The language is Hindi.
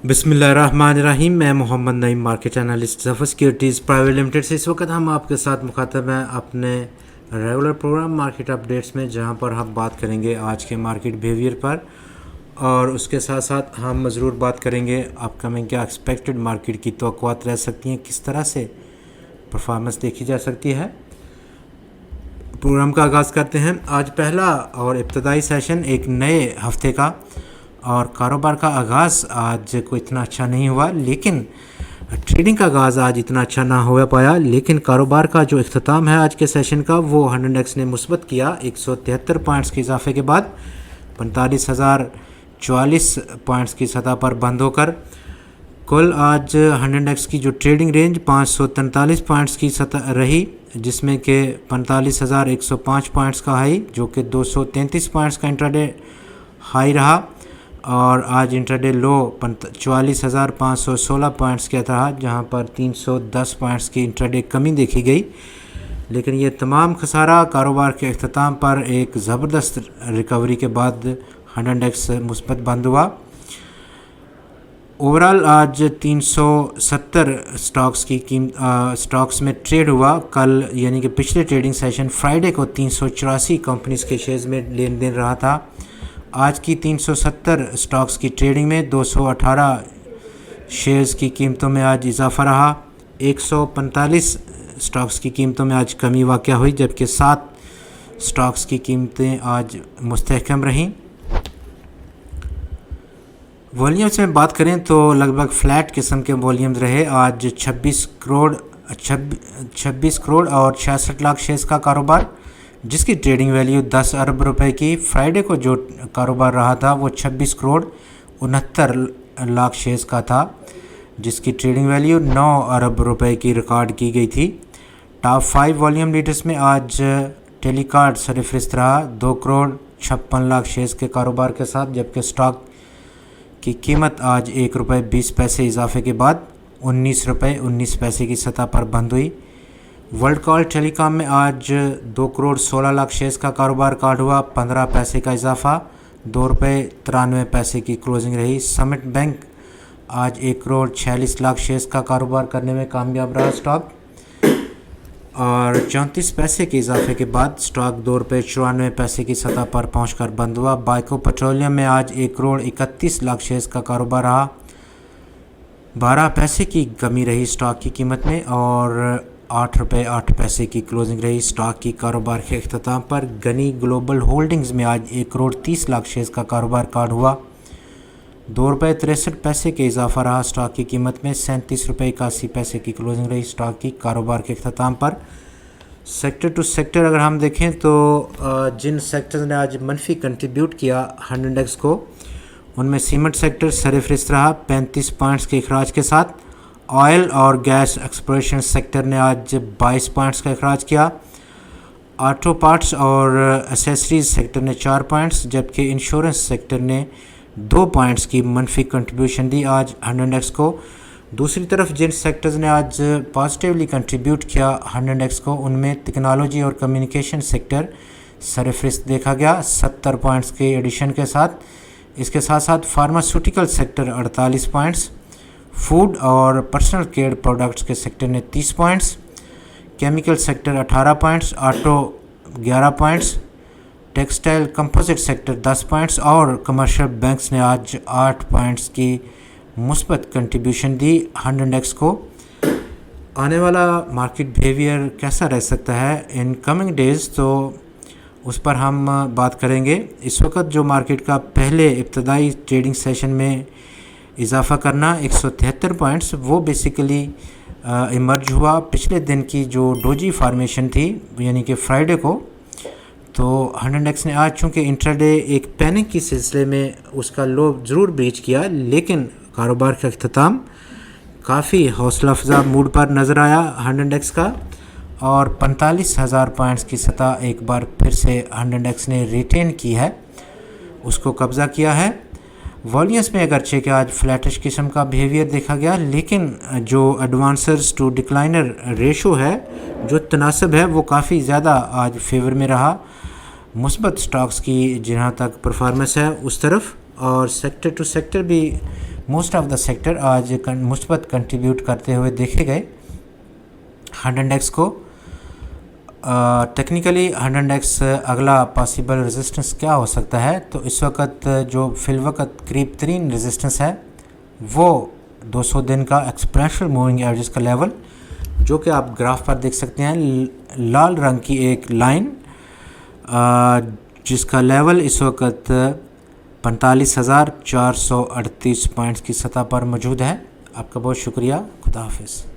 बिस्मिल्लाहिर्रहमानिर्रहीम। मैं Mohammad Naeem, market analyst Zafar securities private limited से। इस वक्त हम आपके साथ मुखातब हैं अपने रेगुलर प्रोग्राम मार्केट अपडेट्स में, जहां पर हम बात करेंगे आज के मार्केट बिहेवियर पर, और उसके साथ साथ हम ज़रूर बात करेंगे अपकमिंग क्या एक्सपेक्टेड मार्केट की तवक्कुआत रह सकती हैं, किस तरह से परफॉर्मेंस देखी जा सकती है। प्रोग्राम का आगाज़ करते हैं। आज पहला और इब्तदाई सेशन एक नए हफ्ते का, और कारोबार का आगाज़ आज कोई इतना अच्छा नहीं हुआ, लेकिन ट्रेडिंग का आगाज़ आज इतना अच्छा ना हो पाया। लेकिन कारोबार का जो इख्तिताम है आज के सेशन का, वो 100x ने मुस्बत किया 173 पॉइंट्स के इजाफे के बाद 45,044 पॉइंट्स की सतह पर बंद होकर। कुल आज 100x की जो ट्रेडिंग रेंज 543 पॉइंट्स की सतह रही, जिसमें कि 45,105 पॉइंट्स का हाई, जो कि 233 पॉइंट्स का इंट्राडे हाई रहा, और आज इंट्राडे लो 44,516 पॉइंट्स का था, जहां पर 310 पॉइंट्स की इंट्राडे कमी देखी गई। लेकिन ये तमाम खसारा कारोबार के अख्ताम पर एक ज़बरदस्त रिकवरी के बाद 100x मुस्बत बंद हुआ। ओवरऑल आज 370 स्टॉक्स में ट्रेड हुआ। कल यानी कि पिछले ट्रेडिंग सेशन फ्राइडे को 384 कंपनीज के शेयर्स में लेन देन रहा था। आज की 370 स्टॉक्स की ट्रेडिंग में 218 शेयर्स की कीमतों में आज इजाफा रहा। 145 स्टॉक्स की कीमतों में आज कमी वाक़या हुई, जबकि 7 स्टॉक्स की कीमतें आज मुस्तहकम रहीं। वॉल्यूम्स में बात करें तो लगभग फ्लैट किस्म के वॉल्यूम्स रहे। आज 26 करोड़ और 66 लाख शेयर्स का कारोबार, जिसकी ट्रेडिंग वैल्यू 10 अरब रुपए की। फ्राइडे को जो कारोबार रहा था वो 26 करोड़ 69 लाख शेयर्स का था, जिसकी ट्रेडिंग वैल्यू 9 अरब रुपए की रिकॉर्ड की गई थी। टॉप 5 वॉल्यूम लीडर्स में आज टेलीकार्ड सरफहरिस्त रहा 2 करोड़ 56 लाख शेयर्स के कारोबार के साथ, जबकि स्टॉक की कीमत आज 1 रुपये 20 पैसे इजाफे के बाद 19 रुपये 19 पैसे की सतह पर बंद हुई। वर्ल्ड कॉल टेलीकॉम में आज 2 करोड़ 16 लाख शेयर्स का कारोबार कार्ड हुआ, 15 पैसे का इजाफा, 2 रुपये 93 पैसे की क्लोजिंग रही। समिट बैंक आज 1 करोड़ 46 लाख शेयर्स का कारोबार करने में कामयाब रहा स्टॉक, और 34 पैसे के इजाफे के बाद स्टॉक 2 रुपये 94 पैसे की सतह पर पहुंचकर बंद हुआ। बाइको पेट्रोलियम में आज 1 करोड़ 31 लाख शेयर्स का कारोबार रहा, 12 पैसे की कमी रही स्टॉक की कीमत में, और 8 रुपये 8 पैसे की क्लोजिंग रही स्टॉक की कारोबार के अख्ताम पर। गनी ग्लोबल होल्डिंग्स में आज 1 करोड़ 30 लाख शेयर्स का कारोबार कार्ड हुआ, 2 रुपये 63 पैसे के इजाफा रहा स्टॉक की कीमत में, 37 रुपये 81 पैसे की क्लोजिंग रही स्टॉक की कारोबार के अख्ताम पर। सेक्टर टू सेक्टर अगर हम देखें तो जिन सेक्टर्स ने आज मनफी कंट्रीब्यूट किया 100x को, उनमें सीमेंट सेक्टर सरफहरिस्त रहा 35 पॉइंट्स के अखराज के साथ। ऑयल और गैस एक्सप्लोरेशन सेक्टर ने आज 22 पॉइंट्स का अखराज किया। ऑटो पार्ट्स और एसेसरीज सेक्टर ने 4 पॉइंट्स, जबकि इंश्योरेंस सेक्टर ने 2 पॉइंट्स की मनफी कंट्रीब्यूशन दी आज 100x को। दूसरी तरफ जिन सेक्टर्स ने आज पॉजिटिवली कंट्रीब्यूट किया 100x को, उनमें टेक्नोलॉजी और कम्युनिकेशन सेक्टर सरफहरिस्त देखा गया 70 पॉइंट्स के एडिशन के साथ। इसके साथ साथ फार्मास्यूटिकल सेक्टर 48 पॉइंट्स, फूड और पर्सनल केयर प्रोडक्ट्स के सेक्टर ने 30 points, chemical sector 18 points, auto 11 points, textile composite sector 10 points, और कमर्शियल बैंक्स ने आज 8 पॉइंट्स की मुस्बत कंट्रीब्यूशन दी 100x को। आने वाला मार्केट बिहेवियर कैसा रह सकता है इन कमिंग डेज़, तो उस पर हम बात करेंगे। इस वक्त जो मार्केट का पहले इब्तदाई ट्रेडिंग सेशन में इजाफा करना 173 पॉइंट्स, वो बेसिकली इमर्ज हुआ पिछले दिन की जो डोजी फार्मेशन थी, यानी कि फ्राइडे को। तो 100x ने आज चूँकि इंट्राडे एक पैनिक की सिलसिले में उसका लो ज़रूर ब्रीच किया, लेकिन कारोबार का अख्ताम काफ़ी हौसला अफजा मूड पर नज़र आया 100x का, और 45,000 पॉइंट्स की सतह एक बार फिर से 100x ने रिटेन की है, उसको कब्ज़ा किया है। वॉल्यूम्स में अगरचे कि आज फ्लैटिश किस्म का बिहेवियर देखा गया, लेकिन जो एडवांसर्स टू डिक्लाइनर रेशो है, जो तनासब है, वो काफ़ी ज़्यादा आज फेवर में रहा। मुस्बत स्टॉक्स की जहाँ तक परफॉर्मेंस है उस तरफ, और सेक्टर टू सेक्टर भी मोस्ट ऑफ द सेक्टर आज मुस्बत कंट्रीब्यूट करते हुए देखे गए। 100 इंडेक्स को टेक्निकली 100 इंडेक्स अगला पॉसिबल रेजिस्टेंस क्या हो सकता है, तो इस वक्त जो फिलवक्त करीब तरीन रेजिस्टेंस है वो 200 दिन का एक्सपोनेंशियल मूविंग एवरेज का लेवल, जो कि आप ग्राफ पर देख सकते हैं, लाल रंग की एक लाइन जिसका लेवल इस वक्त 45,438 पॉइंट्स की सतह पर मौजूद है। आपका बहुत शुक्रिया। खुदा हाफिज़।